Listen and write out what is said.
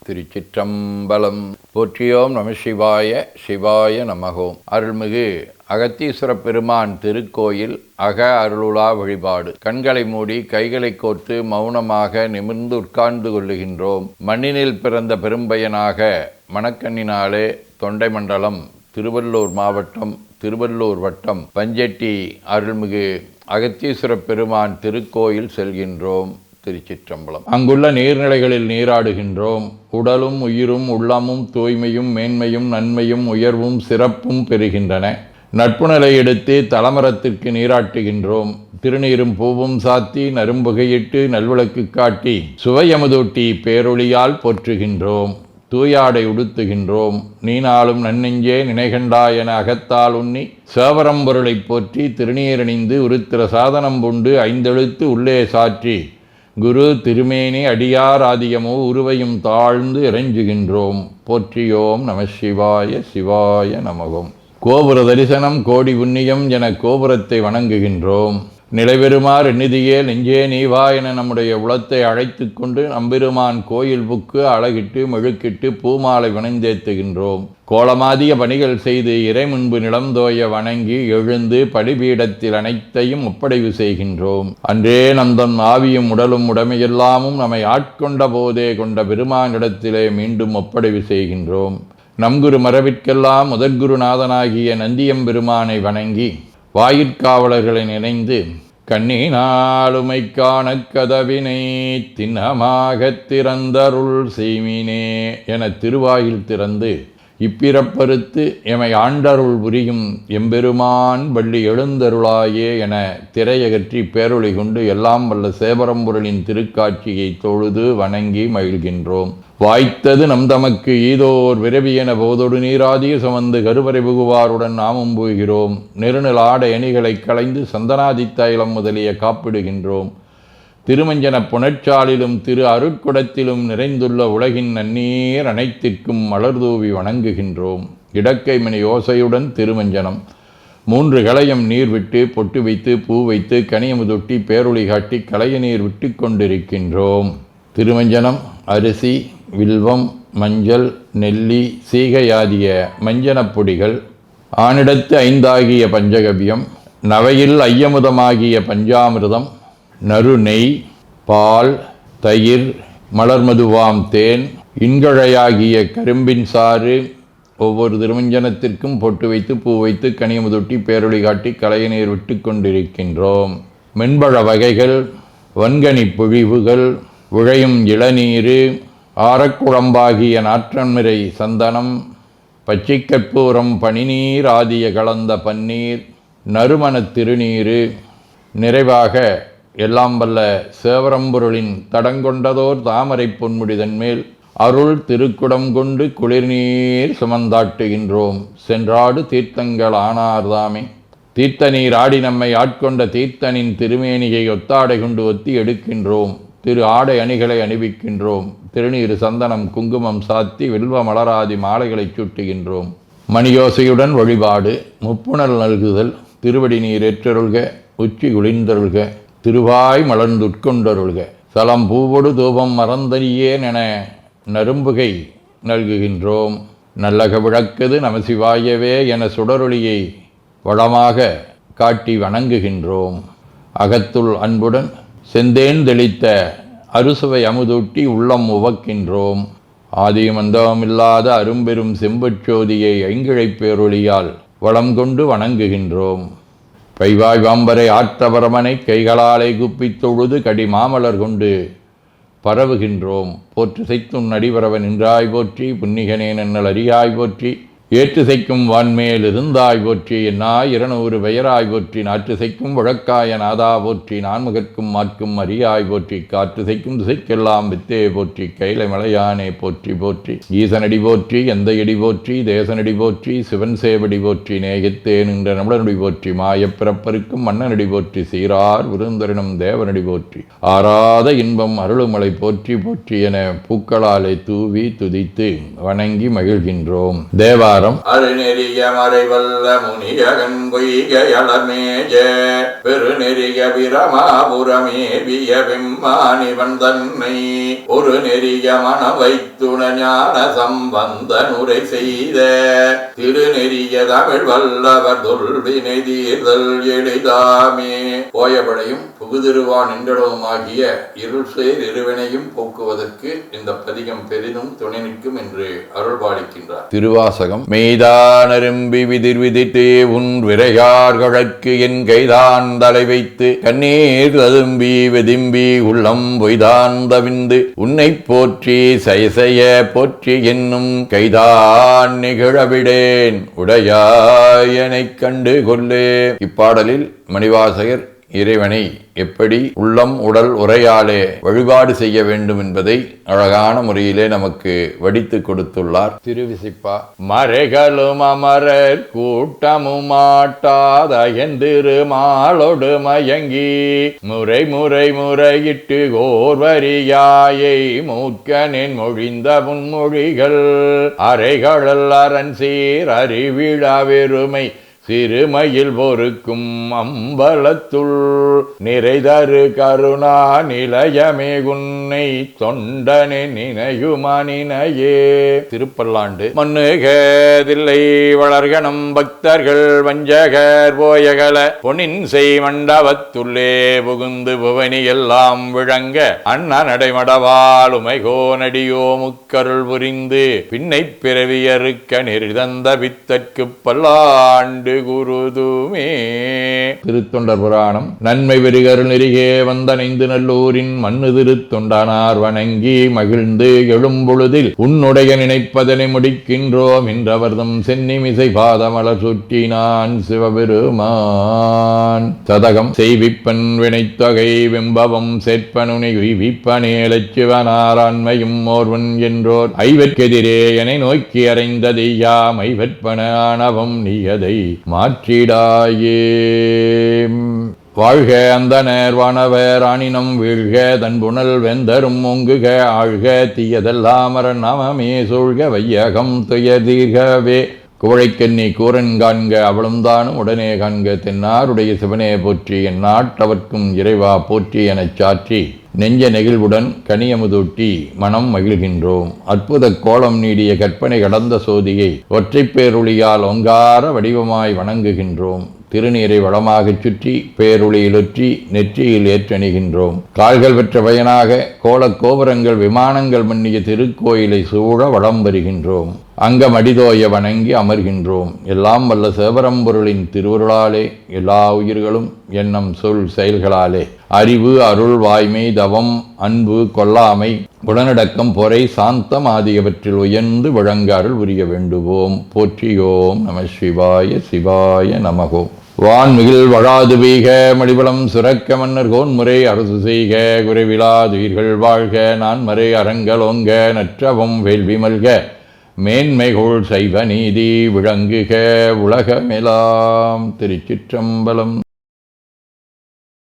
திருச்சிற்றம்பலம். போற்றியோம் நம சிவாய. சிவாய நமகோம். அருள்மிகு அகத்தீஸ்வர பெருமான் திருக்கோயில் அக அருளுலா வழிபாடு. கண்களை மூடி கைகளை கோர்த்து மௌனமாக நிமிர்ந்து உட்கார்ந்து கொள்ளுகின்றோம். மண்ணினில் பிறந்த பெரும்பயனாக மணக்கண்ணினாலே தொண்டை மண்டலம், திருவள்ளூர் மாவட்டம், திருவள்ளூர் வட்டம், பஞ்செட்டி அருள்மிகு அகத்தீஸ்வர பெருமான் திருக்கோயில் செல்கின்றோம். திருச்சிற்றம்பலம். அங்குள்ள நீர்நிலைகளில் நீராடுகின்றோம். உடலும் உயிரும் உள்ளமும் தூய்மையும் மேன்மையும் நன்மையும் உயர்வும் சிறப்பும் பெறுகின்றன. நட்பு நிலை எடுத்து தலமரத்திற்கு நீராட்டுகின்றோம். திருநீரும் பூவும் சாத்தி நரும்புகையிட்டு நல்விளக்கு காட்டி சுவையமுதூட்டி பேரொளியால் போற்றுகின்றோம். தூயாடை உடுத்துகின்றோம். நீனாலும் நன்னெஞ்சே நினைகண்டா என அகத்தால் உண்ணி சேவரம் பொருளை போற்றி திருநீரணிந்து உருத்திர சாதனம் புண்டு ஐந்தெழுத்து உள்ளே சாற்றி குரு திருமேனி அடியார் ஆதியமோ உருவையும் தாழ்ந்து இறைஞ்சுகின்றோம். போற்றியோம் நம சிவாய. சிவாய நமகோம். கோபுர தரிசனம் கோடி புண்ணியம் என கோபுரத்தை வணங்குகின்றோம். நிலைபெறுமாறு நிதியே நெஞ்சே நீவா என நம்முடைய உளத்தை அழைத்து கொண்டு நம்பெருமான் கோயில் புக்கு அழகிட்டு மெழுக்கிட்டு பூமாலை வணந்தேத்துகின்றோம். கோலமாதிய பணிகள் செய்து இறை முன்பு நிலந்தோய வணங்கி எழுந்து படிபீடத்தில் அனைத்தையும் ஒப்படைவு செய்கின்றோம். அன்றே நந்தன் ஆவியும் உடலும் உடமையெல்லாமும் நம்மை ஆட்கொண்ட போதே கொண்ட பெருமானிடத்திலே மீண்டும் ஒப்படைவு செய்கின்றோம். நம்குரு மரபிற்கெல்லாம் முதற்குருநாதனாகிய நந்தியம்பெருமானை வணங்கி வாயிற்காவலர்களை நினைந்து கண்ணினாலுமை காண கதவினை திண்ணமாகத் திறந்தருள் செய்மினே என திருவாயில் திறந்து இப்பிறப்பறுத்து எமை ஆண்டருள் புரியும் எம்பெருமான் வள்ளி எழுந்தருளாயே என திரையகற்றி பேரொளி கொண்டு எல்லாம் வல்ல சேவரம்பொருளின் திருக்காட்சியை தொழுது வணங்கி மகிழ்கின்றோம். வாய்த்தது நம் தமக்கு ஈதோர் விரவியென போதொடு நீராதிய சுமந்து கருவறை புகுவாருடன் நாமும் போகிறோம். நெருநில ஆடை அணிகளை களைந்து சந்தனாதி தைலம் முதலிய காப்பிடுகின்றோம். திருமஞ்சன புனற்சாலிலும் திரு அருட்குடத்திலும் நிறைந்துள்ள உலகின் நன்னீர் அனைத்திற்கும் மலர்தூவி வணங்குகின்றோம். இடக்கைமணி ஓசையுடன் திருமஞ்சனம் 3 களையம் நீர் விட்டு பொட்டு வைத்து பூ வைத்து கனியமுதொட்டி பேரொளி காட்டி களைய நீர் விட்டு கொண்டிருக்கின்றோம். திருமஞ்சனம் அரிசி, வில்வம், மஞ்சள், நெல்லி, சீகையாதிய மஞ்சனப் பொடிகள், ஆனிடத்து 5 ஆகிய பஞ்சகவ்யம், நவையில் ஐயமுதமாகிய பஞ்சாமிர்தம், நறு நெய், பால், தயிர், மலர்மதுவாம் தேன், இன்கழையாகிய கரும்பின் சாறு, ஒவ்வொரு திருமஞ்சனத்திற்கும் பொட்டு வைத்து பூ வைத்து கனியமுதொட்டி பேரொளி காட்டி களைய நீர் விட்டு கொண்டிருக்கின்றோம். மென்பழ வகைகள், வன்கனி பொழிவுகள், உழையும் இளநீரு, ஆரக்குழம்பாகிய நாற்றன்மிரை சந்தனம், பச்சை கற்பூரம், பனிநீர் ஆதிய கலந்த பன்னீர், நறுமணத் திருநீரு, நிறைவாக எல்லாம் வல்ல சேவரம்பொருளின் தடங்கொண்டதோர் தாமரை பொன்முடிதன் மேல் அருள் திருக்குடம் கொண்டு குளிர்நீர் சுமந்தாட்டுகின்றோம். சென்றாடு தீர்த்தங்கள் ஆனார்தாமே. தீர்த்த நீர் ஆடி நம்மை ஆட்கொண்ட தீர்த்தனின் திருமேனியை ஒத்தாடை கொண்டு ஒத்தி எடுக்கின்றோம். திரு ஆடை அணிகளை அணிவிக்கின்றோம். திருநீர் சந்தனம் குங்குமம் சாத்தி வில்வ மலராதி மாலைகளை சூட்டுகின்றோம். மணியோசையுடன் வழிபாடு. முப்புணல் நல்குதல். திருவடி நீர் ஏற்றருள்க. உச்சி குளிர்ந்தருள்க. திருவாய் மலர்ந்துட்கொண்டருள்க. சலம் பூவொடு தூபம் மறந்தறியேன் என நரும்புகை நல்குகின்றோம். நல்லக விளக்குது நமசிவாயவே என சுடரொளியை வளமாக காட்டி வணங்குகின்றோம். அகத்துள் அன்புடன் செந்தேன் தெளித்த அறுசுவை அமுதூட்டி உள்ளம் உவக்கின்றோம். ஆதியும் அந்தமில்லாத அரும்பெரும் செம்பச்சோதியை ஐங்கிழைப் பேரொளியால் வளம் கொண்டு வணங்குகின்றோம். பைவாய் வாம்பரை ஆற்றவரமனை கைகளாலை குப்பித் தொழுது கடி மாமலர் கொண்டு பரவுகின்றோம். போற்று செய்தும் நடிவரவன் நின்றாய் போற்றி. புன்னிகனே நன்னல் அறியாய் போற்றி. ஏற்று செய்க்கும் வான்மேல் இருந்தாய் போற்றி. என்னாய் 200 பெயராய் போற்றி. நாற்று செய்க்கும் வழக்காய நாதா போற்றி. நான்முகற்கும் மாற்கும் அறியாய் போற்றி. காற்று செய்க்கும் திசைக்கெல்லாம் வித்தே போற்றி. கைலை மலையானே போற்றி போற்றி. ஈசனடி போற்றி. எந்த எடி போற்றி. தேசனடி போற்றி. சிவன் சேவடி போற்றி. நேயத்தே நின்ற நம்மளனடி போற்றி. மாயப்பிறப்பருக்கும் மன்னனடி போற்றி. சீரார் விருந்தரினும் தேவனடி போற்றி. ஆராத இன்பம் அருளுமலை போற்றி போற்றி என பூக்களாலை தூவி துதித்து வணங்கி மகிழ்கின்றோம். தேவா தேவாரம். அருநெறிய மறைவல்ல முனியகன் பொய்கையளமேஜ பெருநெறிய பிரமாபுரமேவிய வெம்மானிவன் தன்னை ஒரு நெறிய மன வைத்துண ஞான சம்பந்த நுரை செய்த திருநெறிய தமிழ் வல்லவர் தொல்வினை தீர்தல் எளிதாமே. போயபடையும் புகுதிருவான் என்றடவுமாகிய இருள் சேர் இருவினையும் போக்குவதற்கு இந்த பதிகம் பெரிதும் துணை நிற்கும் என்று அருள்பாலிக்கின்றார். திருவாசகம். மெய்தானரும்பி விதிர் விதித்து உன் விரையார்களுக்கு என் கைதான் தலை வைத்து கண்ணீர் ததும்பி வெதிம்பி உள்ளம் பொய்தான் தவிந்து உன்னை போற்றி சயசெய போற்றி என்னும் கைதான் நிகழவிடேன் உடையாயனைக் கண்டு கொள்ளே. இப்பாடலில் மணிவாசகர் இறைவனை எப்படி உள்ளம் உடல் உரையாலே வழிபாடு செய்ய வேண்டும் என்பதை அழகான முறையிலே நமக்கு வடித்து கொடுத்துள்ளார். திருவிசிப்பா. மறைகளும் அமரர் கூட்டமும் மாட்டாதயந்திரு மாளொடு மயங்கி முறை முறை முறையிட்டு கோர்வரியாயை மூக்கனின் மொழிந்த முன்மொழிகள் அறைகளல் அரண் சீர் அறிவிழா வெறுமை சிறுமையில் பொறுக்கும் அம்பலத்துள் நிறைதரு கருணா நிலையமே குன்னை தொண்டனே நினையுமானினையே. திருப்பல்லாண்டு. மண்ணுகதில்லை வளர்கணம் பக்தர்கள் வஞ்சகர் போயகல பொன்னின் செய் மண்டபத்துள்ளே புகுந்து புவனி எல்லாம் விளங்க அண்ணா நடைமடவால் உமைகோ நடியோ முக்கருள் புரிந்து பின்னை பிறவியறுக்க நெறிதந்த பித்தற்கு பல்லாண்டு குருதுமே. திருத்தொண்டர் புராணம். நன்மை பெருகருள் நெறிகே வந்தனைந்து நல்லூரின் மண்ணு திருத்தொண்டனார் வணங்கி மகிழ்ந்து எழும்பொழுதில் உன்னுடைய நினைப்பதனை முடிக்கின்றோம் என்றவர்தம் சென்னிமிசை பாதமலர் சுற்றினான் சிவபெருமான். சதகம். செய்விப்பன் வினைத்தொகை வெம்பவம் சேர்ப்பனுனை உய்விப்பனே லட்சுவனாரான்மையும் ஓர்வன் என்றோர் ஐவர்க்கெதிரே என நோக்கி அறைந்ததையாம் ஐவற்பன ஆணவம் நீயதை மாற்றிடாயே. வாழ்க அந்தனர் வானவர் ஆணினம் வீழ்க தன்புணல் வெந்தரும் ஓங்குக ஆழ்க தீயதெல்லாம் அரண் நாமமே சூழ்க வையகம் துயதீர்கவே. குவளைக்கண்ணி கூரன் காண்க அவளும் தானும் உடனே காண்க தென்னாருடைய சிவனே போற்றி எந்நாட்டவர்க்கும் இறைவா போற்றி எனச் சாற்றி நெஞ்ச நெகிழ்வுடன் கனியமுதூட்டி மனம் மகிழ்கின்றோம். அற்புத கோலம் நீடிய கற்பனை கடந்த சோதியை ஒற்றைப் பேருளியால் ஒங்கார வடிவமாய் வணங்குகின்றோம். திருநீரை வளமாகச் சுற்றி பேருளியிலொற்றி நெற்றியில் ஏற்றணிகின்றோம். கால்கள் பெற்ற பயனாக கோலக் கோபுரங்கள் விமானங்கள் மன்னிய திருக்கோயிலை சூழ வளம் வருகின்றோம். அங்கமடிதோய வணங்கி அமர்கின்றோம். எல்லாம் வல்ல சிவபரம்பொருளின் திருவருளாலே எல்லா உயிர்களும் எண்ணம் சொல் செயல்களாலே அறிவு அருள் வாய்மை தவம் அன்பு கொல்லாமை குணநடக்கம் பொறை சாந்தம் ஆகியவற்றில் உயர்ந்து வழங்க அருள் புரிய வேண்டுவோம். போற்றியோம் நம சிவாய சிவாய நமகோம். வான்மிகில் வழாது வீக மடிபலம் சுரக்க மன்னர் கோன்முறை அரசு செய்க குறைவிலாதுயிர்கள் வாழ்க நான்மறை அறங்கலோங்க நற்றவம் வேள்வி மல்க மேன்மைகோள் சைவ நீதி விளங்குக உலகமெலாம். திருச்சிற்றம்பலம்.